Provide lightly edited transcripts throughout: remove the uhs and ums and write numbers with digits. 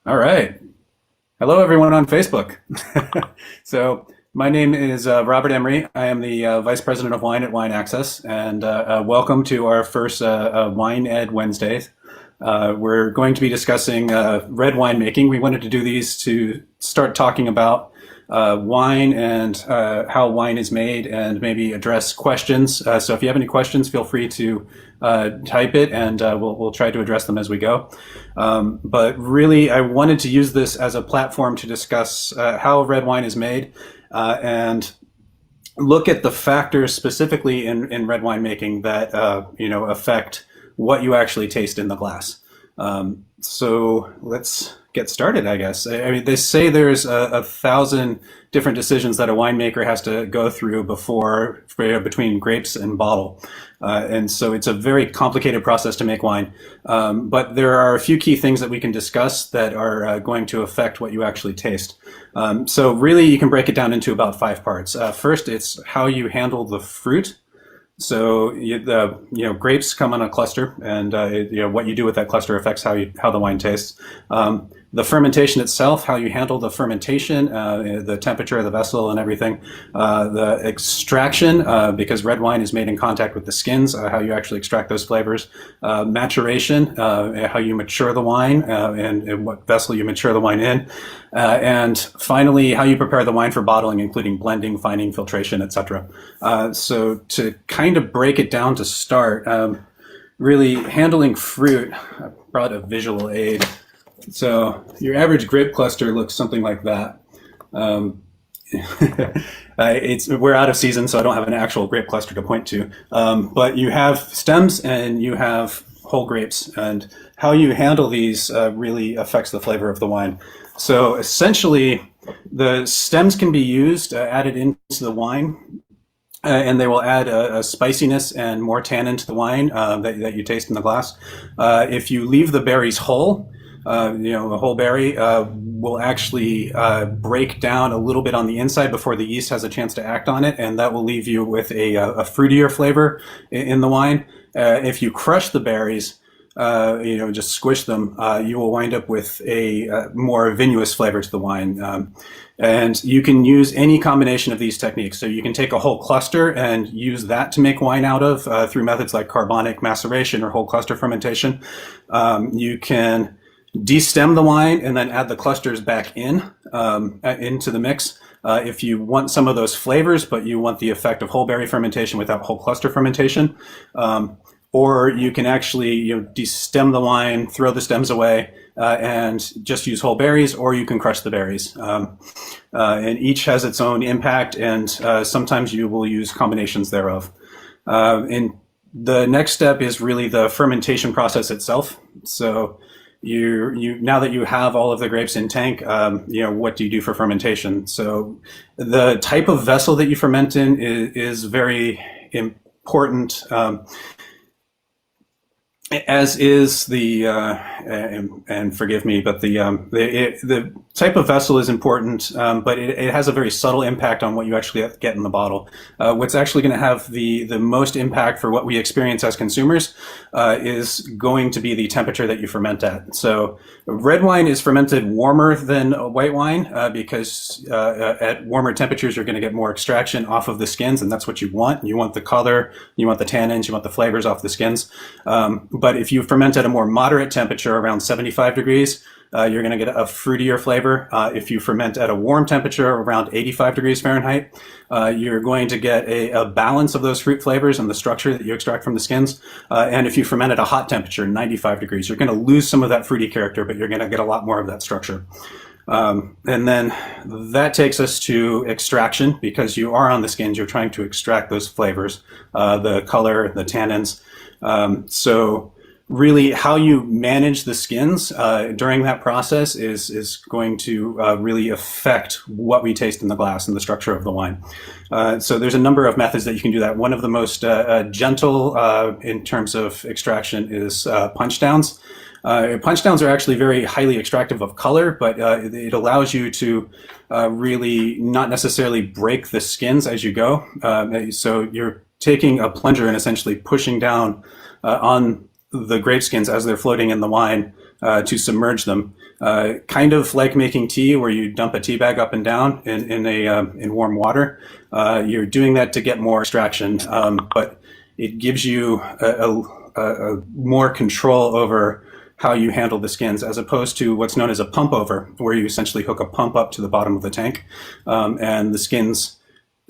All right. Hello, everyone on Facebook. So, my name is Robert Emery. I am the Vice President of Wine at Wine Access, and welcome to our first Wine Ed Wednesdays. We're going to be discussing red wine making. We wanted to do these to start talking about wine and how wine is made and maybe address questions. So if you have any questions, feel free to type it and we'll try to address them as we go. But really, I wanted to use this as a platform to discuss how red wine is made and look at the factors specifically in red wine making that affect what you actually taste in the glass. So let's get started, I guess. I mean, they say there's a thousand different decisions that a winemaker has to go through between grapes and bottle. And so it's a very complicated process to make wine. But there are a few key things that we can discuss that are going to affect what you actually taste. So really, you can break it down into about 5 parts. First, it's how you handle the fruit. So grapes come on a cluster, and what you do with that cluster affects how the wine tastes. The fermentation itself, how you handle the fermentation, the temperature of the vessel and everything. The extraction, because red wine is made in contact with the skins, how you actually extract those flavors. Maturation, how you mature the wine, and what vessel you mature the wine in. And finally, how you prepare the wine for bottling, including blending, fining, filtration, etc. So to kind of break it down to start, really handling fruit, I brought a visual aid. So your average grape cluster looks something like that. We're out of season, so I don't have an actual grape cluster to point to. But you have stems and you have whole grapes, and how you handle these really affects the flavor of the wine. So essentially, the stems can be used, added into the wine, and they will add a spiciness and more tannin to the wine that you taste in the glass. If you leave the berries whole, the whole berry will actually break down a little bit on the inside before the yeast has a chance to act on it, and that will leave you with a fruitier flavor in the wine. If you crush the berries, just squish them, you will wind up with a more vinous flavor to the wine. And you can use any combination of these techniques. So you can take a whole cluster and use that to make wine out of through methods like carbonic maceration or whole cluster fermentation. You can destem the wine and then add the clusters back into the mix. If you want some of those flavors, but you want the effect of whole berry fermentation without whole cluster fermentation, or you can actually destem the wine, throw the stems away, and just use whole berries, or you can crush the berries. And each has its own impact, and sometimes you will use combinations thereof. And the next step is really the fermentation process itself. So now that you have all of the grapes in tank, what do you do for fermentation? So the type of vessel that you ferment in is very important. As is the and forgive me, but the type of vessel is important, but it has a very subtle impact on what you actually get in the bottle. What's actually going to have the most impact for what we experience as consumers is going to be the temperature that you ferment at. So red wine is fermented warmer than white wine because at warmer temperatures you're going to get more extraction off of the skins, and that's what you want. You want the color, you want the tannins, you want the flavors off the skins. But if you ferment at a more moderate temperature, around 75 degrees, you're going to get a fruitier flavor. If you ferment at a warm temperature, around 85 degrees Fahrenheit, you're going to get a balance of those fruit flavors and the structure that you extract from the skins. And if you ferment at a hot temperature, 95 degrees, you're going to lose some of that fruity character, but you're going to get a lot more of that structure. And then that takes us to extraction, because you are on the skins, you're trying to extract those flavors, the color, the tannins. So really how you manage the skins during that process is going to really affect what we taste in the glass and the structure of the wine. So there's a number of methods that you can do that. One of the most gentle in terms of extraction is punch downs. Punch downs are actually very highly extractive of color, but it allows you to really not necessarily break the skins as you go. So you're taking a plunger and essentially pushing down on the grape skins as they're floating in the wine to submerge them. Kind of like making tea, where you dump a tea bag up and down in warm water. You're doing that to get more extraction, but it gives you a more control over how you handle the skins, as opposed to what's known as a pump over, where you essentially hook a pump up to the bottom of the tank, and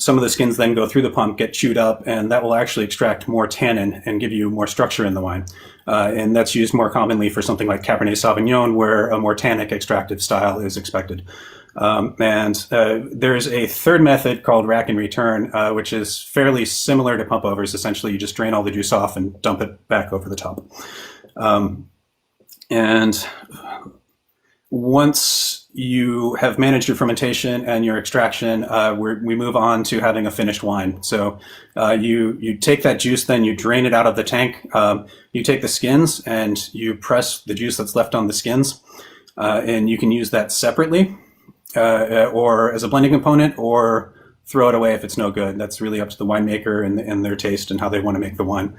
some of the skins then go through the pump, get chewed up, and that will actually extract more tannin and give you more structure in the wine. And that's used more commonly for something like Cabernet Sauvignon, where a more tannic extractive style is expected. There's a third method called rack and return, which is fairly similar to pump overs. Essentially, you just drain all the juice off and dump it back over the top. And once you have managed your fermentation and your extraction, we move on to having a finished wine. So you take that juice, then you drain it out of the tank. You take the skins and you press the juice that's left on the skins, and you can use that separately or as a blending component, or throw it away if it's no good. That's really up to the winemaker and their taste and how they want to make the wine.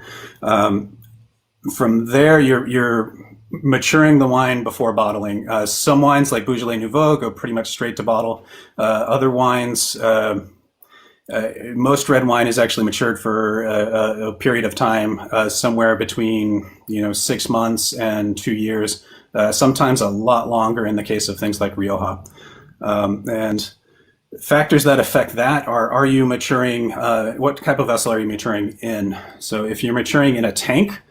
From there, you're maturing the wine before bottling. Some wines like Beaujolais Nouveau go pretty much straight to bottle. Other wines, most red wine is actually matured for a period of time, somewhere between 6 months and 2 years. Sometimes a lot longer in the case of things like Rioja. And factors that affect that are you maturing? What type of vessel are you maturing in? So if you're maturing in a tank,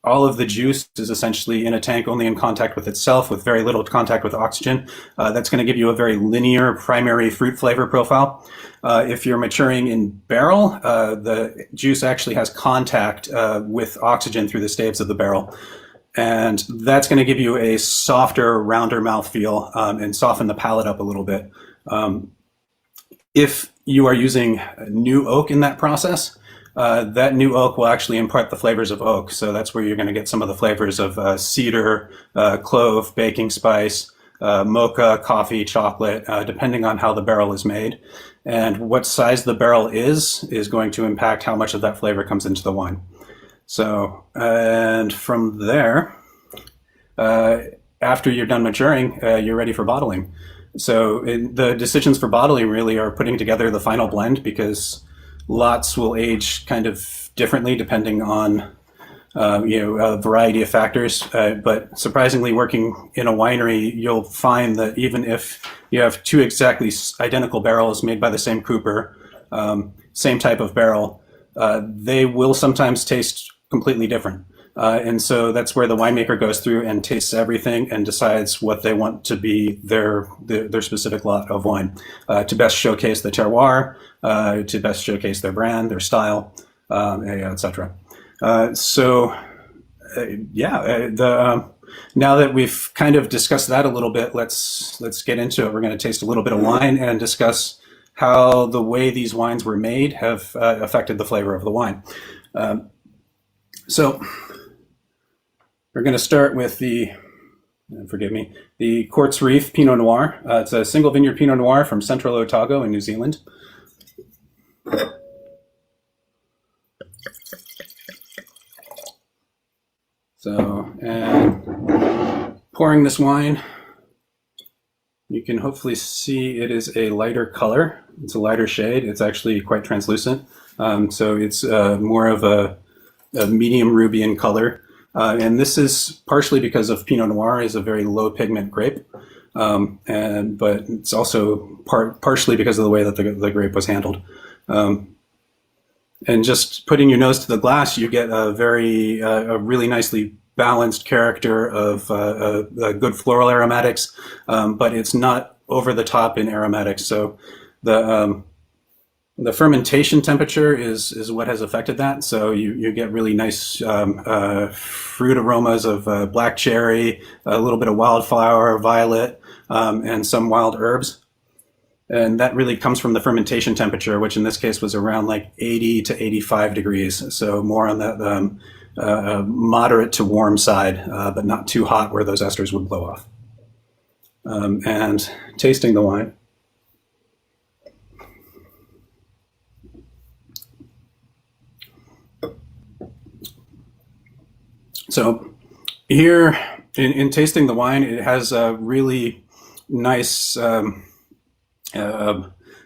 all of the juice is essentially in a tank, only in contact with itself, with very little contact with oxygen. That's going to give you a very linear primary fruit flavor profile. If you're maturing in barrel, the juice actually has contact with oxygen through the staves of the barrel. And that's going to give you a softer, rounder mouthfeel and soften the palate up a little bit. If you are using new oak in that process, that new oak will actually impart the flavors of oak. So that's where you're going to get some of the flavors of cedar, clove, baking spice, mocha, coffee, chocolate, depending on how the barrel is made. And what size the barrel is going to impact how much of that flavor comes into the wine. So, and from there, after you're done maturing, you're ready for bottling. So the decisions for bottling really are putting together the final blend, because lots will age kind of differently depending on a variety of factors. But surprisingly, working in a winery, you'll find that even if you have two exactly identical barrels made by the same cooper, same type of barrel, they will sometimes taste completely different. And so that's where the winemaker goes through and tastes everything and decides what they want to be their specific lot of wine, to best showcase the terroir, to best showcase their brand, their style, etc. Now that we've kind of discussed that a little bit, let's get into it. We're going to taste a little bit of wine and discuss how the way these wines were made have affected the flavor of the wine. So we're going to start with the Quartz Reef Pinot Noir. It's a single vineyard Pinot Noir from Central Otago in New Zealand. So, and pouring this wine, you can hopefully see it is a lighter color. It's a lighter shade. It's actually quite translucent. So it's more of a medium ruby in color. And this is partially because of Pinot Noir is a very low pigment grape. But it's also partially because of the way that the grape was handled. And just putting your nose to the glass, you get a really nicely balanced character of good floral aromatics, but it's not over the top in aromatics. So the fermentation temperature is what has affected that. So you get really nice fruit aromas of black cherry, a little bit of wildflower, violet, and some wild herbs. And that really comes from the fermentation temperature, which in this case was around like 80 to 85 degrees. So more on the moderate to warm side, but not too hot where those esters would blow off. And tasting the wine. So Here, in tasting the wine, it has a really nice, uh,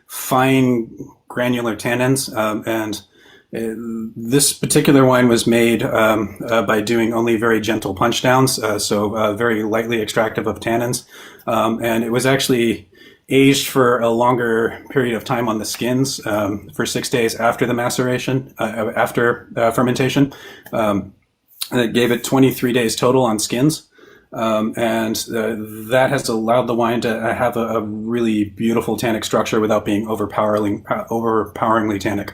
fine granular tannins, and this particular wine was made by doing only very gentle punch downs, so very lightly extractive of tannins, and it was actually aged for a longer period of time on the skins, for 6 days after the maceration, after fermentation. It gave it 23 days total on skins. And that has allowed the wine to have a really beautiful tannic structure without being overpoweringly tannic.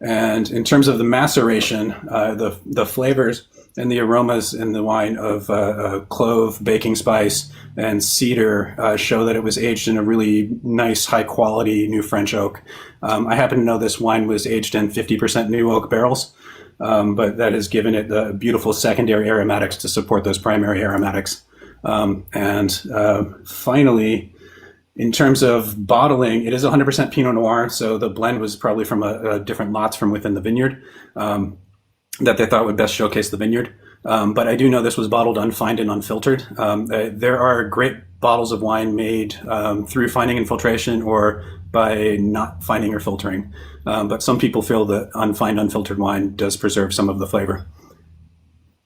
And in terms of the maceration, the flavors and the aromas in the wine of clove, baking spice, and cedar show that it was aged in a really nice, high-quality new French oak. I happen to know this wine was aged in 50% new oak barrels. But that has given it the beautiful secondary aromatics to support those primary aromatics. Finally, in terms of bottling, it is 100% Pinot Noir, so the blend was probably from different lots from within the vineyard that they thought would best showcase the vineyard. But I do know this was bottled unfined and unfiltered. There are great bottles of wine made through fining and filtration or by not fining or filtering. But some people feel that unfined, unfiltered wine does preserve some of the flavor.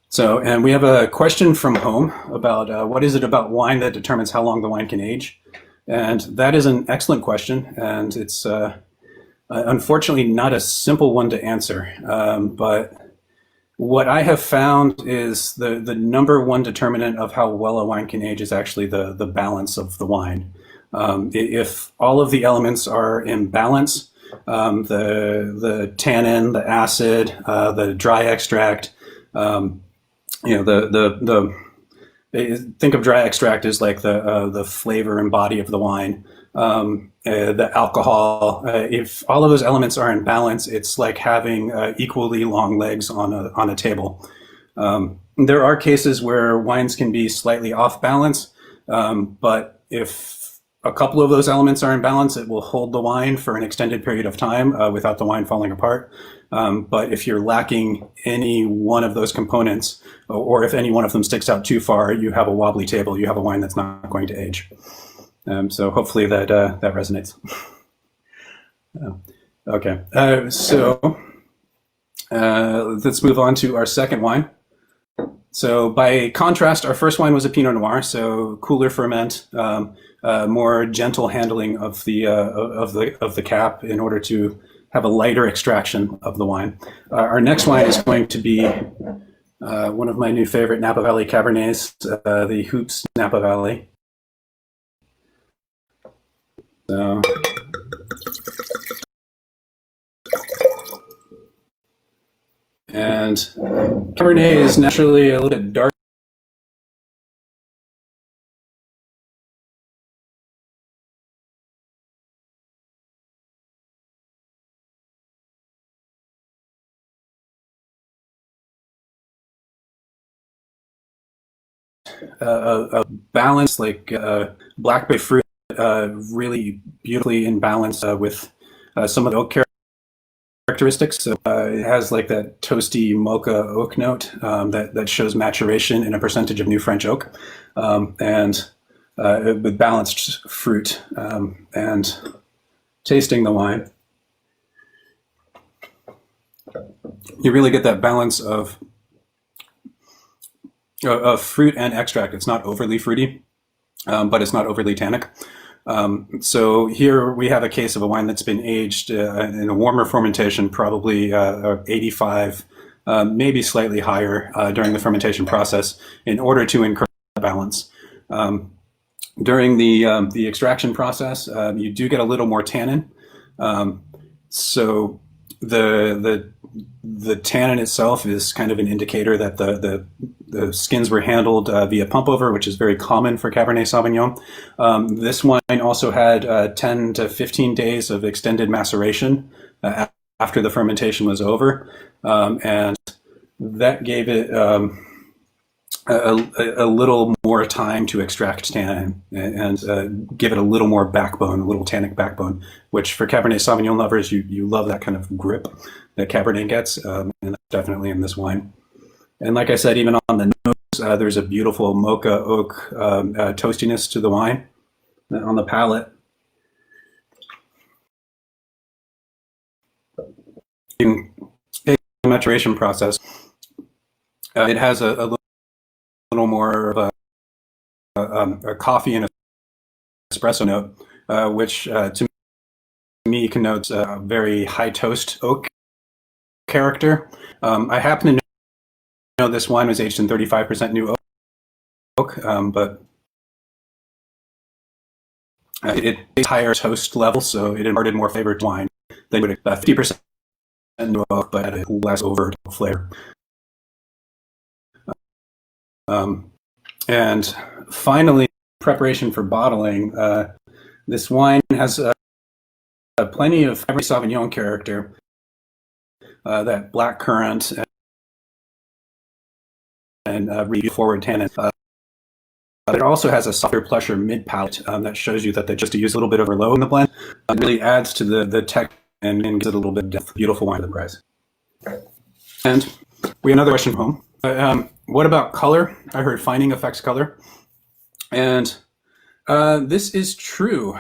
So, and we have a question from home about what is it about wine that determines how long the wine can age? And that is an excellent question, and it's unfortunately not a simple one to answer. But what I have found is the number one determinant of how well a wine can age is actually the balance of the wine. If all of the elements are in balance, the tannin, the acid, the dry extract, think of dry extract as like the flavor and body of the wine, the alcohol. If all of those elements are in balance, it's like having equally long legs on a table. There are cases where wines can be slightly off balance, but if a couple of those elements are in balance, it will hold the wine for an extended period of time without the wine falling apart. But if you're lacking any one of those components, or if any one of them sticks out too far, you have a wobbly table. You have a wine that's not going to age. So hopefully that resonates. Okay, let's move on to our second wine. So by contrast, our first wine was a Pinot Noir, so cooler ferment, more gentle handling of the cap in order to have a lighter extraction of the wine. Our next wine is going to be one of my new favorite Napa Valley Cabernets, the Hoops Napa Valley. So, and Cabernet is naturally a little bit dark. A balance, like blackberry fruit, really beautifully in balance with some of the oak characteristics. So it has like that toasty mocha oak note that shows maturation in a percentage of new French oak, and with balanced fruit. And tasting the wine, you really get that balance of fruit and extract. It's not overly fruity, but it's not overly tannic. So here we have a case of a wine that's been aged in a warmer fermentation, probably 85, maybe slightly higher during the fermentation process, in order to encourage balance. During the extraction process, you do get a little more tannin. So the tannin itself is kind of an indicator that the skins were handled via pump over, which is very common for Cabernet Sauvignon. This wine also had 10 to 15 days of extended maceration after the fermentation was over, and that gave it a little more time to extract tannin and give it a little more backbone, a little tannic backbone, which for Cabernet Sauvignon lovers, you love that kind of grip that Cabernet gets, and that's definitely in this wine. And like I said, even on the nose, there's a beautiful mocha oak toastiness to the wine on the palate. In the maturation process, it has a little more of a coffee and espresso note, which to me connotes a very high toast oak character. I happen to know this wine was aged in 35% new oak, but it higher toast level, so it imparted more flavor to wine than would 50% new oak, but had a less overt flavor. And finally, preparation for bottling. This wine has plenty of Cabernet Sauvignon character, that black currant and really forward tannin. It also has a softer, plusher mid palate that shows you that they just use a little bit of Merlot in the blend. It really adds to the texture and gives it a little bit of depth. Beautiful wine at the price. And we have another question from home. What about color? I heard fining affects color. And this is true.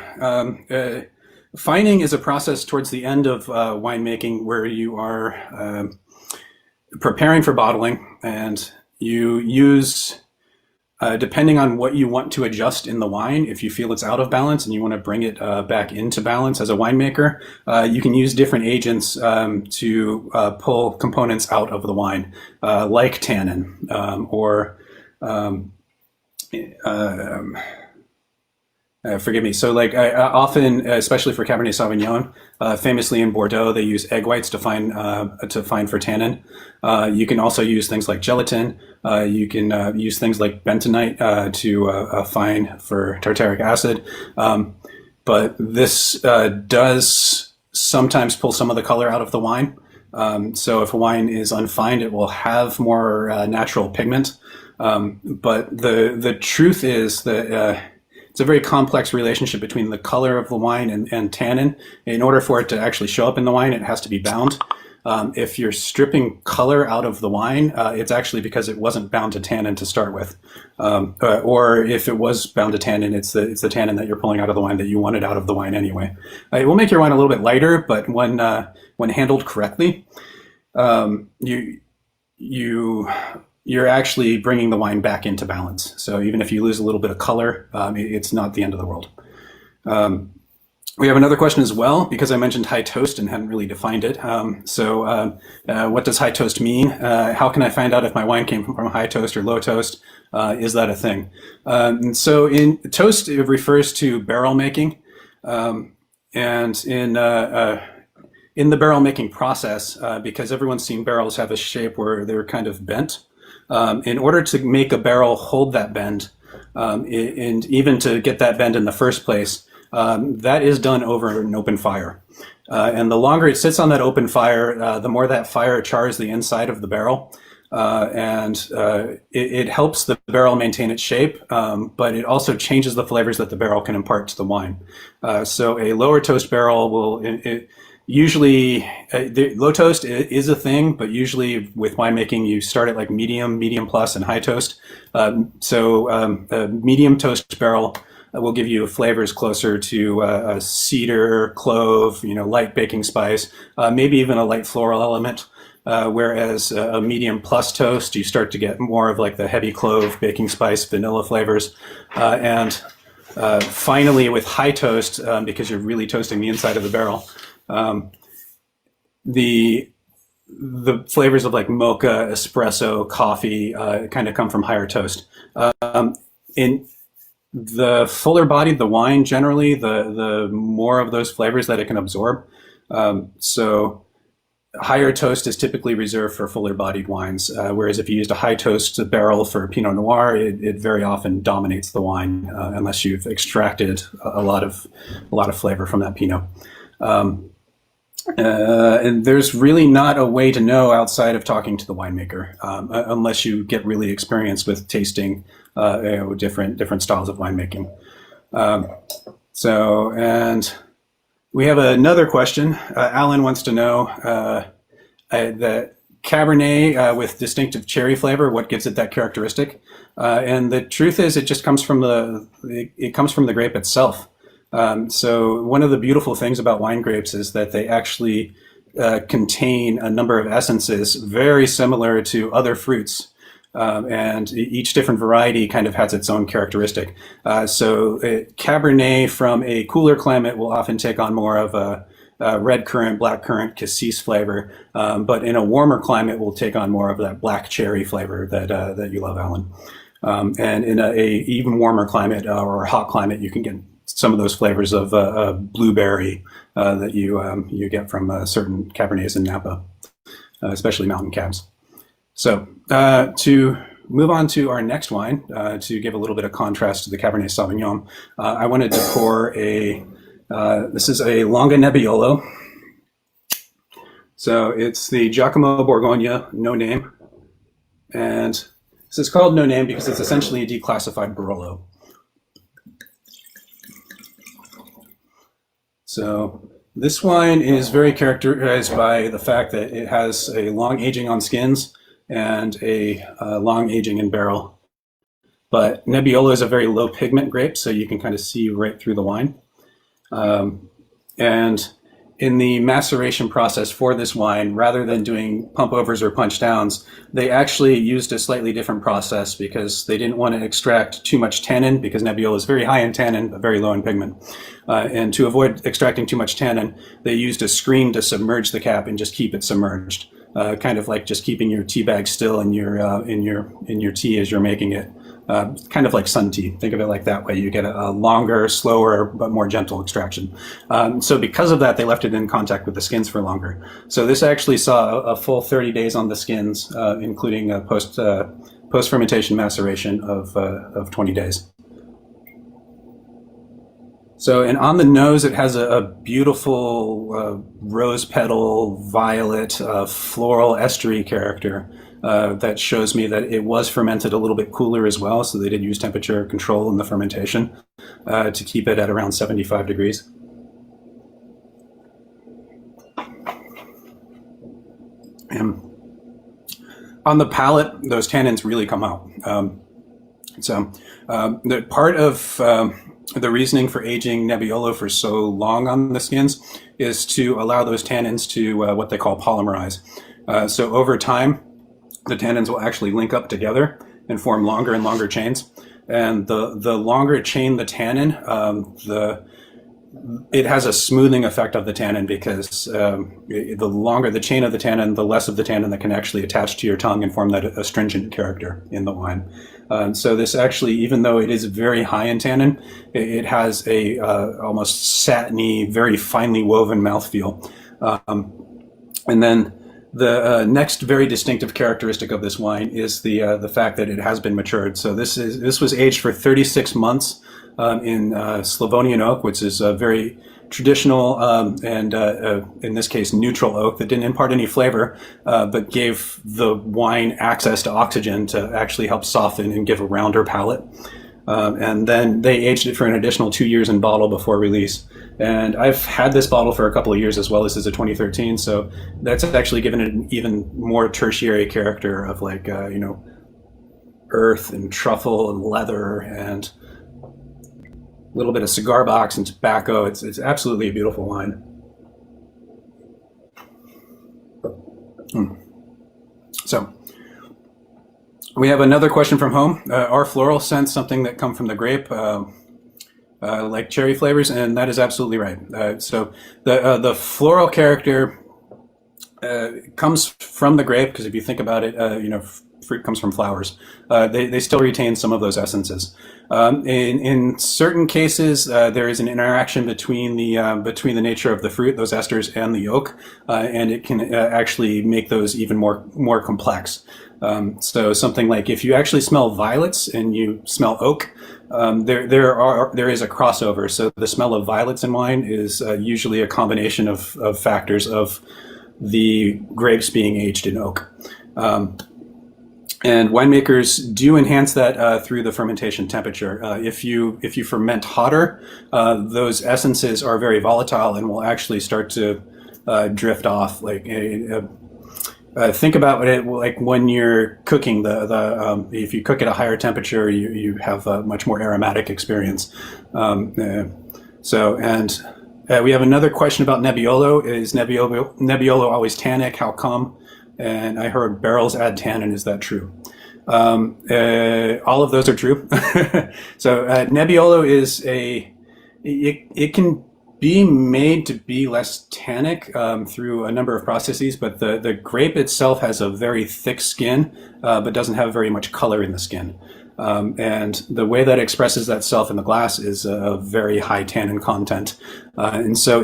Fining is a process towards the end of winemaking where you are preparing for bottling, and you use, depending on what you want to adjust in the wine, if you feel it's out of balance and you want to bring it back into balance as a winemaker, you can use different agents to pull components out of the wine, like tannin or forgive me. So like I often, especially for Cabernet Sauvignon, famously in Bordeaux, they use egg whites to fine for tannin. You can also use things like gelatin. You can use things like bentonite to fine for tartaric acid. But this does sometimes pull some of the color out of the wine. So if a wine is unfined, it will have more natural pigment. But the truth is that it's a very complex relationship between the color of the wine and tannin. In order for it to actually show up in the wine, it has to be bound. If you're stripping color out of the wine, it's actually because it wasn't bound to tannin to start with. Or if it was bound to tannin, it's the tannin that you're pulling out of the wine that you wanted out of the wine anyway. It will make your wine a little bit lighter, but when handled correctly, you're actually bringing the wine back into balance. So even if you lose a little bit of color, it's not the end of the world. We have another question as well, because I mentioned high toast and hadn't really defined it. What does high toast mean? How can I find out if my wine came from high toast or low toast? Is that a thing? And so in toast, it refers to barrel making. And in the barrel making process, because everyone's seen barrels have a shape where they're kind of bent, in order to make a barrel hold that bend, and even to get that bend in the first place, that is done over an open fire. And the longer it sits on that open fire, the more that fire chars the inside of the barrel. It helps the barrel maintain its shape, but it also changes the flavors that the barrel can impart to the wine. So a lower toast barrel will... Usually, low toast is a thing, but usually with winemaking, you start at like medium plus, and high toast. A medium toast barrel will give you flavors closer to cedar, clove, light baking spice, maybe even a light floral element. Whereas a medium plus toast, you start to get more of like the heavy clove, baking spice, vanilla flavors. Finally, with high toast, because you're really toasting the inside of the barrel, the flavors of like mocha, espresso, coffee kind of come from higher toast. In the fuller bodied the wine, generally, the more of those flavors that it can absorb. So higher toast is typically reserved for fuller bodied wines, whereas if you used a high toast barrel for Pinot Noir, it very often dominates the wine unless you've extracted a lot of flavor from that Pinot. And there's really not a way to know outside of talking to the winemaker, unless you get really experienced with tasting different styles of winemaking. And we have another question. Alan wants to know that Cabernet with distinctive cherry flavor, what gives it that characteristic. And the truth is, it just comes from the grape itself. So one of the beautiful things about wine grapes is that they actually contain a number of essences very similar to other fruits. And each different variety kind of has its own characteristic. So Cabernet from a cooler climate will often take on more of a red currant, black currant, cassis flavor, but in a warmer climate will take on more of that black cherry flavor that you love, Alan. And in a even warmer climate or hot climate, you can get some of those flavors of blueberry that you get from certain Cabernets in Napa, especially mountain cabs. So to move on to our next wine, to give a little bit of contrast to the Cabernet Sauvignon, I wanted to pour this is a Longa Nebbiolo. So it's the Giacomo Borgogna No Name. And this is called No Name because it's essentially a declassified Barolo. So this wine is very characterized by the fact that it has a long aging on skins and a long aging in barrel. But Nebbiolo is a very low pigment grape, so you can kind of see right through the wine. And in the maceration process for this wine, rather than doing pump overs or punch downs, they actually used a slightly different process because they didn't want to extract too much tannin, because Nebbiolo is very high in tannin but very low in pigment. And to avoid extracting too much tannin, they used a screen to submerge the cap and just keep it submerged, kind of like just keeping your tea bag still in your tea as you're making it. Kind of like sun tea. Think of it like that way. You get a longer, slower, but more gentle extraction. So because of that, they left it in contact with the skins for longer. So this actually saw a full 30 days on the skins, including a post-fermentation maceration of 20 days. So, and on the nose, it has a beautiful rose petal, violet, floral estery character. That shows me that it was fermented a little bit cooler as well, so they did use temperature control in the fermentation to keep it at around 75 degrees. And on the palate, those tannins really come out. The part of the reasoning for aging Nebbiolo for so long on the skins is to allow those tannins to what they call polymerize. So over time, the tannins will actually link up together and form longer and longer chains. And the longer chain the tannin, it has a smoothing effect of the tannin because the longer the chain of the tannin, the less of the tannin that can actually attach to your tongue and form that astringent character in the wine. So this actually, even though it is very high in tannin, it has a almost satiny, very finely woven mouthfeel. And then the next very distinctive characteristic of this wine is the fact that it has been matured. So this was aged for 36 months in Slavonian oak, which is a very traditional and in this case neutral oak that didn't impart any flavor, but gave the wine access to oxygen to actually help soften and give a rounder palate. And then they aged it for an additional 2 years in bottle before release. And I've had this bottle for a couple of years as well. This is a 2013, so that's actually given it an even more tertiary character of like, earth and truffle and leather and a little bit of cigar box and tobacco. It's absolutely a beautiful wine. So we have another question from home. Are floral scents something that come from the grape? Like cherry flavors, and that is absolutely right. So the floral character comes from the grape because if you think about it, fruit comes from flowers. They still retain some of those essences. In certain cases, there is an interaction between the nature of the fruit, those esters, and the oak, and it can actually make those even more complex. So something like if you actually smell violets and you smell oak, there is a crossover. So the smell of violets in wine is usually a combination of factors of the grapes being aged in oak. And winemakers do enhance that through the fermentation temperature. If you ferment hotter, those essences are very volatile and will actually start to drift off. Like think about it like when you're cooking if you cook at a higher temperature, you have a much more aromatic experience. Um, uh, we have another question about Nebbiolo. Is Nebbiolo always tannic? How come? And I heard barrels add tannin. Is that true? All of those are true. So Nebbiolo is it can be made to be less tannic through a number of processes, but the grape itself has a very thick skin, but doesn't have very much color in the skin. And the way that it expresses thatself in the glass is a very high tannin content. And so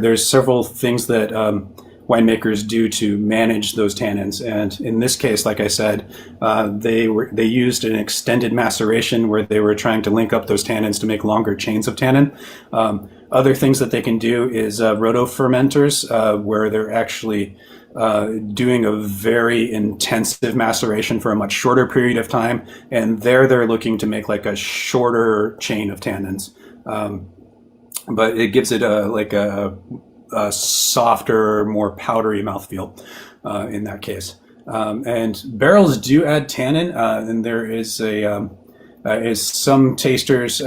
there's several things that winemakers do to manage those tannins. And in this case, like I said, they used an extended maceration where they were trying to link up those tannins to make longer chains of tannin. Other things that they can do is rotofermenters, where they're actually doing a very intensive maceration for a much shorter period of time, and they're looking to make like a shorter chain of tannins. But it gives it a softer, more powdery mouthfeel in that case. And barrels do add tannin, and there is some tasters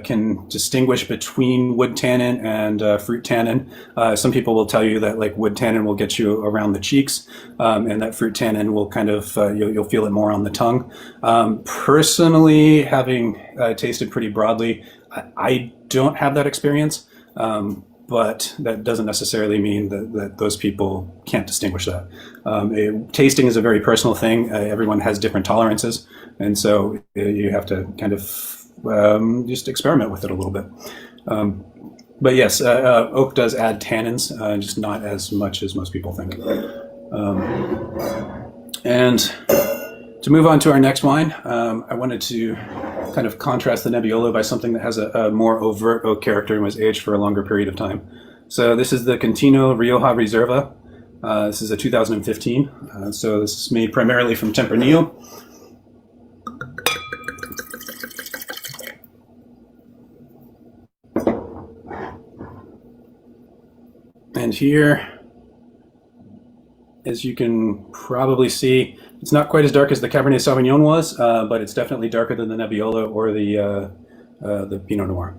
can distinguish between wood tannin and fruit tannin. Some people will tell you that like wood tannin will get you around the cheeks, and that fruit tannin will kind of you'll feel it more on the tongue. Personally, having tasted pretty broadly, I don't have that experience. But that doesn't necessarily mean that those people can't distinguish that. Tasting is a very personal thing. Everyone has different tolerances, and so you have to kind of just experiment with it a little bit. But yes, oak does add tannins, just not as much as most people think. And to move on to our next wine, I wanted to kind of contrast the Nebbiolo by something that has a more overt oak character and was aged for a longer period of time. So this is the Contino Rioja Reserva. This is a 2015. So this is made primarily from Tempranillo. And here, as you can probably see, it's not quite as dark as the Cabernet Sauvignon was, but it's definitely darker than the Nebbiolo or the Pinot Noir.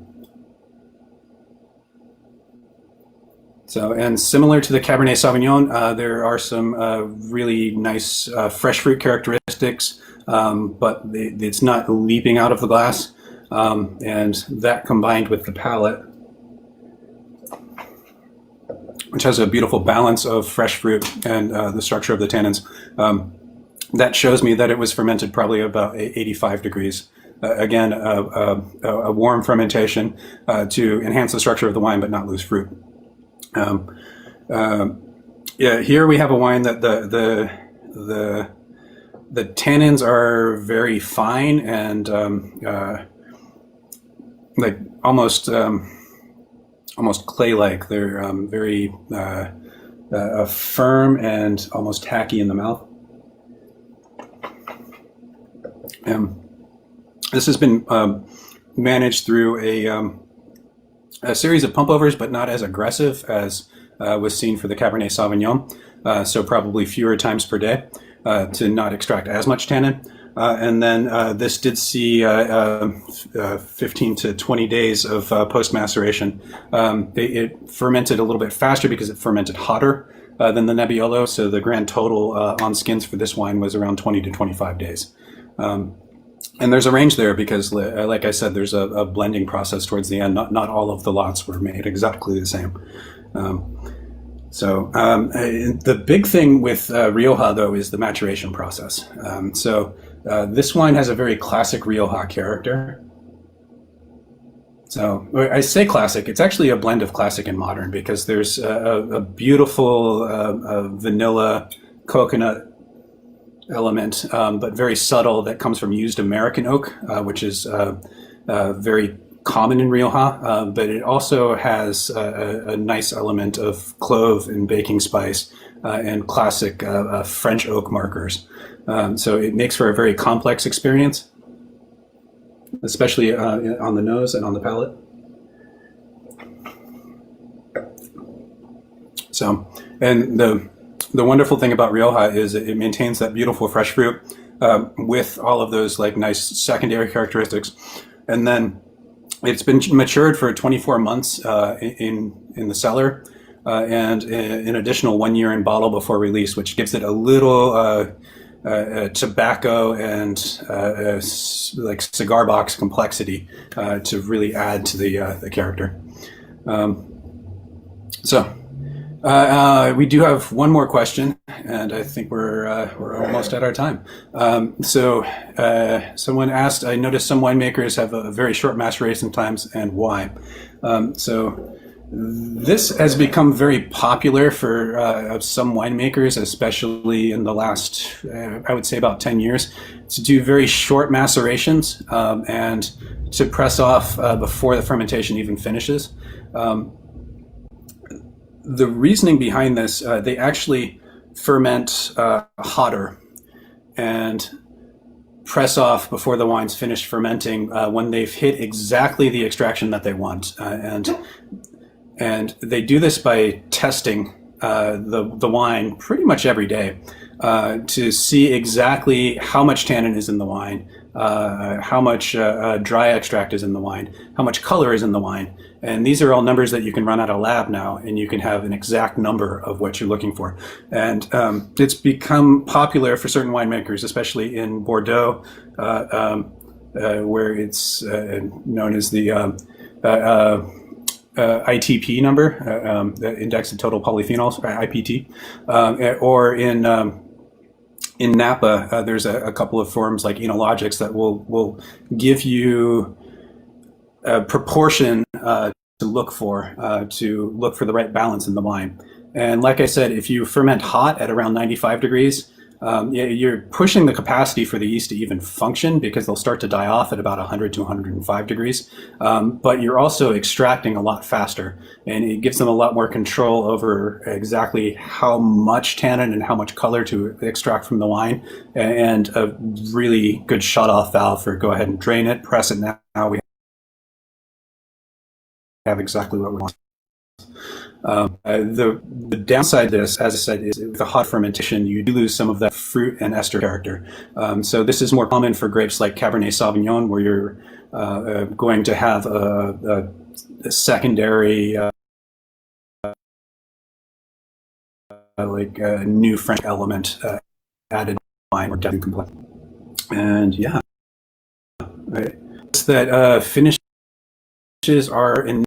So, and similar to the Cabernet Sauvignon, there are some really nice fresh fruit characteristics, but it's not leaping out of the glass. And that combined with the palate, which has a beautiful balance of fresh fruit and the structure of the tannins, that shows me that it was fermented probably about 85 degrees. Again, a warm fermentation to enhance the structure of the wine but not lose fruit. Yeah, here we have a wine that the tannins are very fine and like almost clay-like. They're very firm and almost tacky in the mouth. This has been managed through a series of pump overs, but not as aggressive as was seen for the Cabernet Sauvignon. So probably fewer times per day to not extract as much tannin. And then this did see 15 to 20 days of post-maceration. It fermented a little bit faster because it fermented hotter than the Nebbiolo. So the grand total on skins for this wine was around 20 to 25 days. And there's a range there because, like I said, there's a blending process towards the end. Not all of the lots were made exactly the same. The big thing with Rioja, though, is the maturation process. This wine has a very classic Rioja character. So I say classic, it's actually a blend of classic and modern because there's a beautiful vanilla coconut element, but very subtle, that comes from used American oak, which is very common in Rioja, but it also has a nice element of clove and baking spice and classic French oak markers. So it makes for a very complex experience, especially on the nose and on the palate. So, and the the wonderful thing about Rioja is it maintains that beautiful fresh fruit with all of those like nice secondary characteristics, and then it's been matured for 24 months in the cellar, and an additional 1 year in bottle before release, which gives it a little tobacco and like cigar box complexity to really add to the character. We do have one more question, and I think we're almost at our time. Someone asked, I noticed some winemakers have a very short maceration times, and why? This has become very popular for some winemakers, especially in the last, I would say about 10 years, to do very short macerations and to press off before the fermentation even finishes. The reasoning behind this, they actually ferment hotter and press off before the wine's finished fermenting when they've hit exactly the extraction that they want. And they do this by testing the wine pretty much every day to see exactly how much tannin is in the wine, how much dry extract is in the wine, how much color is in the wine. And these are all numbers that you can run out of lab now, and you can have an exact number of what you're looking for. And it's become popular for certain winemakers, especially in Bordeaux, where it's known as the ITP number, the index of total polyphenols, IPT, or in Napa, there's a couple of forms like enologics that will give you a proportion to look for the right balance in the wine. And like I said, if you ferment hot at around 95 degrees, you're pushing the capacity for the yeast to even function, because they'll start to die off at about 100 to 105 degrees. But you're also extracting a lot faster, and it gives them a lot more control over exactly how much tannin and how much color to extract from the wine, and a really good shut-off valve for go ahead and drain it, press it now. We have exactly what we want. The downside of this, as I said, is with a hot fermentation, you do lose some of that fruit and ester character. So this is more common for grapes like Cabernet Sauvignon, where you're going to have a secondary like a new French element added to wine or definitely complex. And yeah, right. That finishes are in